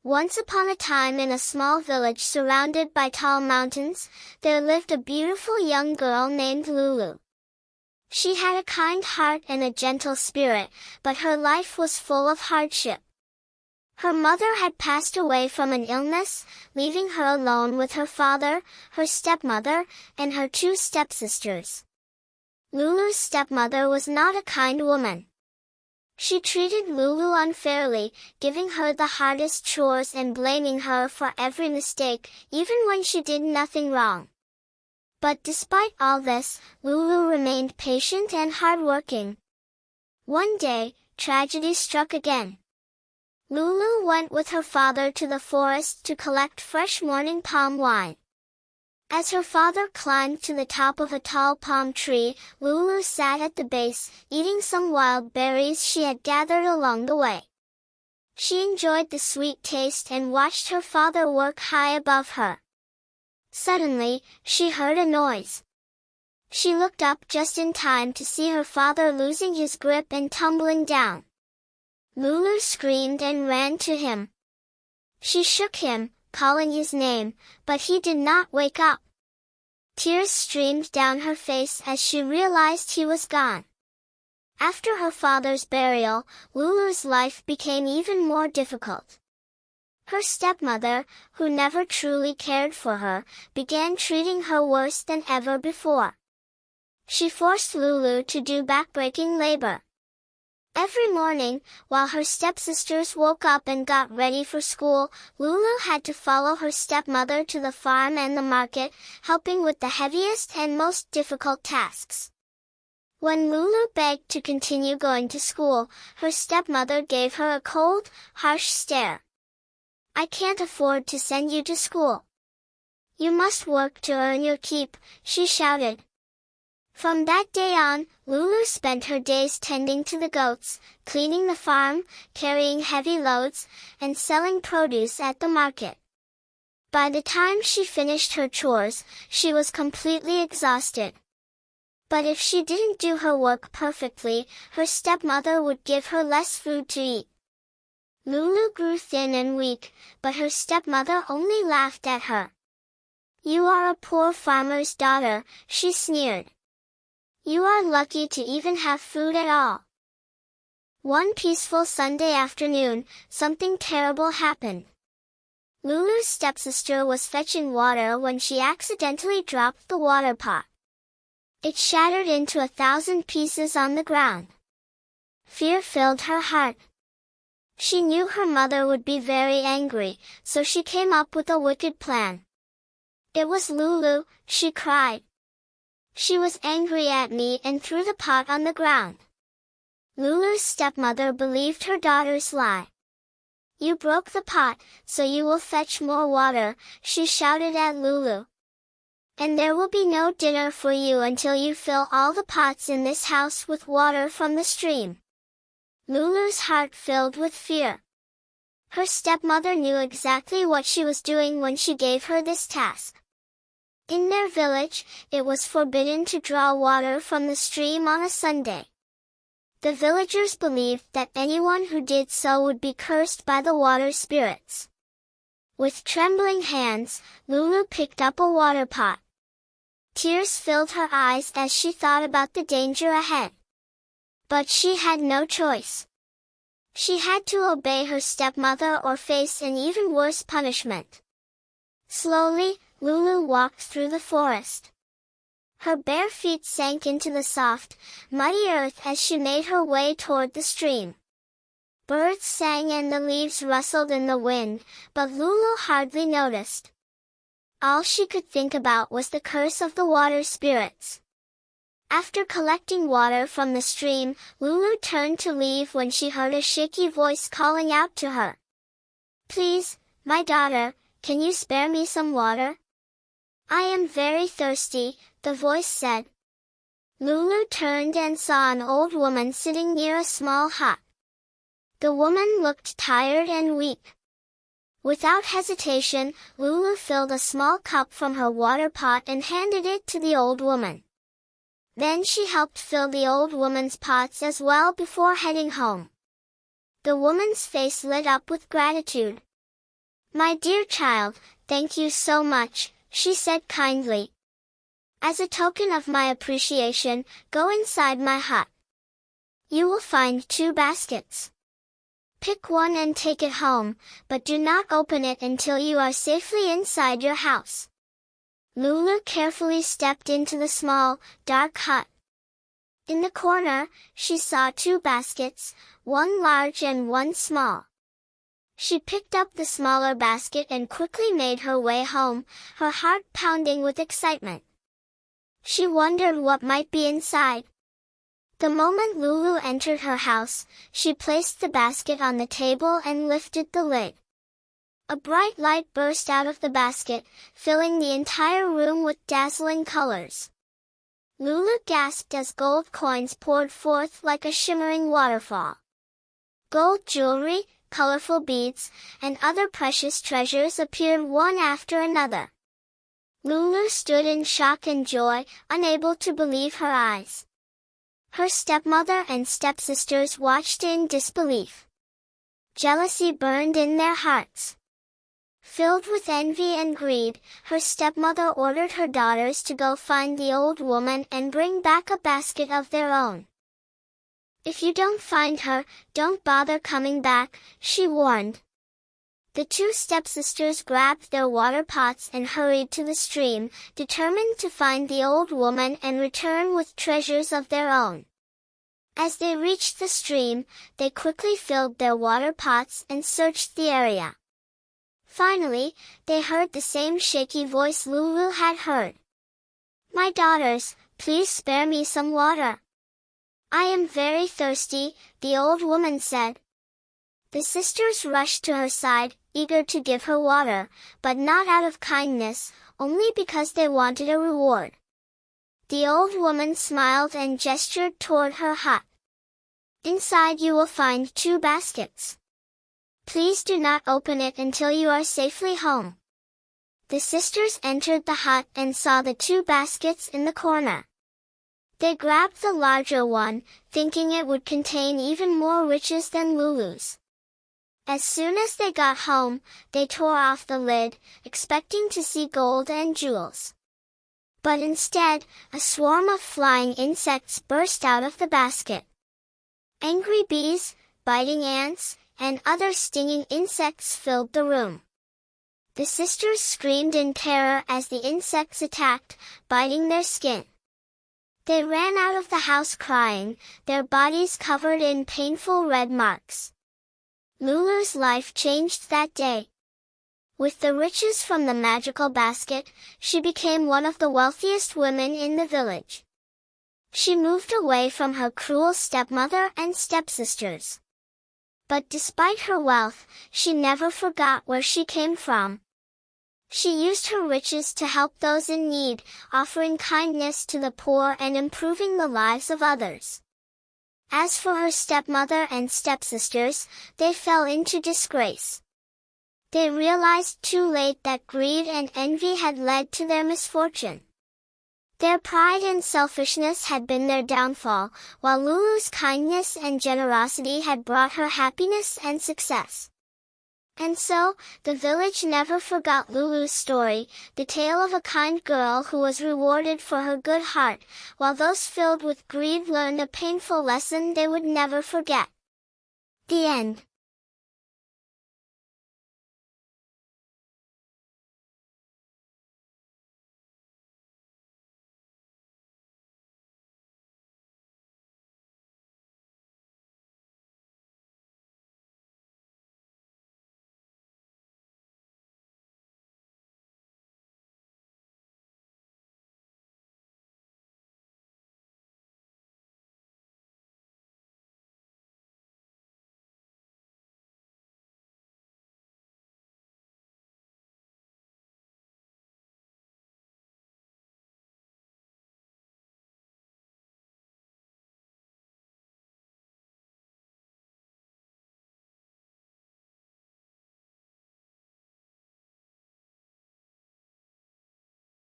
Once upon a time in a small village surrounded by tall mountains, there lived a beautiful young girl named Lulu. She had a kind heart and a gentle spirit, but her life was full of hardship. Her mother had passed away from an illness, leaving her alone with her father, her stepmother, and her two stepsisters. Lulu's stepmother was not a kind woman. She treated Lulu unfairly, giving her the hardest chores and blaming her for every mistake, even when she did nothing wrong. But despite all this, Lulu remained patient and hardworking. One day, tragedy struck again. Lulu went with her father to the forest to collect fresh morning palm wine. As her father climbed to the top of a tall palm tree, Lulu sat at the base, eating some wild berries she had gathered along the way. She enjoyed the sweet taste and watched her father work high above her. Suddenly, she heard a noise. She looked up just in time to see her father losing his grip and tumbling down. Lulu screamed and ran to him. She shook him, calling his name, but he did not wake up. Tears streamed down her face as she realized he was gone. After her father's burial, Lulu's life became even more difficult. Her stepmother, who never truly cared for her, began treating her worse than ever before. She forced Lulu to do backbreaking labor. Every morning, while her stepsisters woke up and got ready for school, Lulu had to follow her stepmother to the farm and the market, helping with the heaviest and most difficult tasks. When Lulu begged to continue going to school, her stepmother gave her a cold, harsh stare. "I can't afford to send you to school. You must work to earn your keep," she shouted. From that day on, Lulu spent her days tending to the goats, cleaning the farm, carrying heavy loads, and selling produce at the market. By the time she finished her chores, she was completely exhausted. But if she didn't do her work perfectly, her stepmother would give her less food to eat. Lulu grew thin and weak, but her stepmother only laughed at her. "You are a poor farmer's daughter," she sneered. "You are lucky to even have food at all." One peaceful Sunday afternoon, something terrible happened. Lulu's stepsister was fetching water when she accidentally dropped the water pot. It shattered into 1,000 pieces on the ground. Fear filled her heart. She knew her mother would be very angry, so she came up with a wicked plan. "It was Lulu," she cried. "She was angry at me and threw the pot on the ground." Lulu's stepmother believed her daughter's lie. "You broke the pot, so you will fetch more water," she shouted at Lulu. "And there will be no dinner for you until you fill all the pots in this house with water from the stream." Lulu's heart filled with fear. Her stepmother knew exactly what she was doing when she gave her this task. In their village, it was forbidden to draw water from the stream on a Sunday. The villagers believed that anyone who did so would be cursed by the water spirits. With trembling hands, Lulu picked up a water pot. Tears filled her eyes as she thought about the danger ahead. But she had no choice. She had to obey her stepmother or face an even worse punishment. Slowly, Lulu walked through the forest. Her bare feet sank into the soft, muddy earth as she made her way toward the stream. Birds sang and the leaves rustled in the wind, but Lulu hardly noticed. All she could think about was the curse of the water spirits. After collecting water from the stream, Lulu turned to leave when she heard a shaky voice calling out to her. "Please, my daughter, can you spare me some water?" "I am very thirsty," the voice said. Lulu turned and saw an old woman sitting near a small hut. The woman looked tired and weak. Without hesitation, Lulu filled a small cup from her water pot and handed it to the old woman. Then she helped fill the old woman's pots as well before heading home. The woman's face lit up with gratitude. My dear child, thank you so much, she said kindly. As a token of my appreciation, go inside my hut. You will find 2 baskets. Pick one and take it home, but do not open it until you are safely inside your house. Lulu carefully stepped into the small, dark hut. In the corner, she saw 2 baskets, one large and one small. She picked up the smaller basket and quickly made her way home, her heart pounding with excitement. She wondered what might be inside. The moment Lulu entered her house, she placed the basket on the table and lifted the lid. A bright light burst out of the basket, filling the entire room with dazzling colors. Lulu gasped as gold coins poured forth like a shimmering waterfall. Gold jewelry, colorful beads, and other precious treasures appeared one after another. Lulu stood in shock and joy, unable to believe her eyes. Her stepmother and stepsisters watched in disbelief. Jealousy burned in their hearts. Filled with envy and greed, her stepmother ordered her daughters to go find the old woman and bring back a basket of their own. If you don't find her, don't bother coming back, she warned. The 2 stepsisters grabbed their water pots and hurried to the stream, determined to find the old woman and return with treasures of their own. As they reached the stream, they quickly filled their water pots and searched the area. Finally, they heard the same shaky voice Lulu had heard. My daughters, please spare me some water. I am very thirsty, the old woman said. The sisters rushed to her side, eager to give her water, but not out of kindness, only because they wanted a reward. The old woman smiled and gestured toward her hut. Inside you will find 2 baskets. Please do not open it until you are safely home. The sisters entered the hut and saw the 2 baskets in the corner. They grabbed the larger one, thinking it would contain even more riches than Lulu's. As soon as they got home, they tore off the lid, expecting to see gold and jewels. But instead, a swarm of flying insects burst out of the basket. Angry bees, biting ants, and other stinging insects filled the room. The sisters screamed in terror as the insects attacked, biting their skin. They ran out of the house crying, their bodies covered in painful red marks. Lulu's life changed that day. With the riches from the magical basket, she became one of the wealthiest women in the village. She moved away from her cruel stepmother and stepsisters. But despite her wealth, she never forgot where she came from. She used her riches to help those in need, offering kindness to the poor and improving the lives of others. As for her stepmother and stepsisters, they fell into disgrace. They realized too late that greed and envy had led to their misfortune. Their pride and selfishness had been their downfall, while Lulu's kindness and generosity had brought her happiness and success. And so, the village never forgot Lulu's story, the tale of a kind girl who was rewarded for her good heart, while those filled with greed learned a painful lesson they would never forget. The end.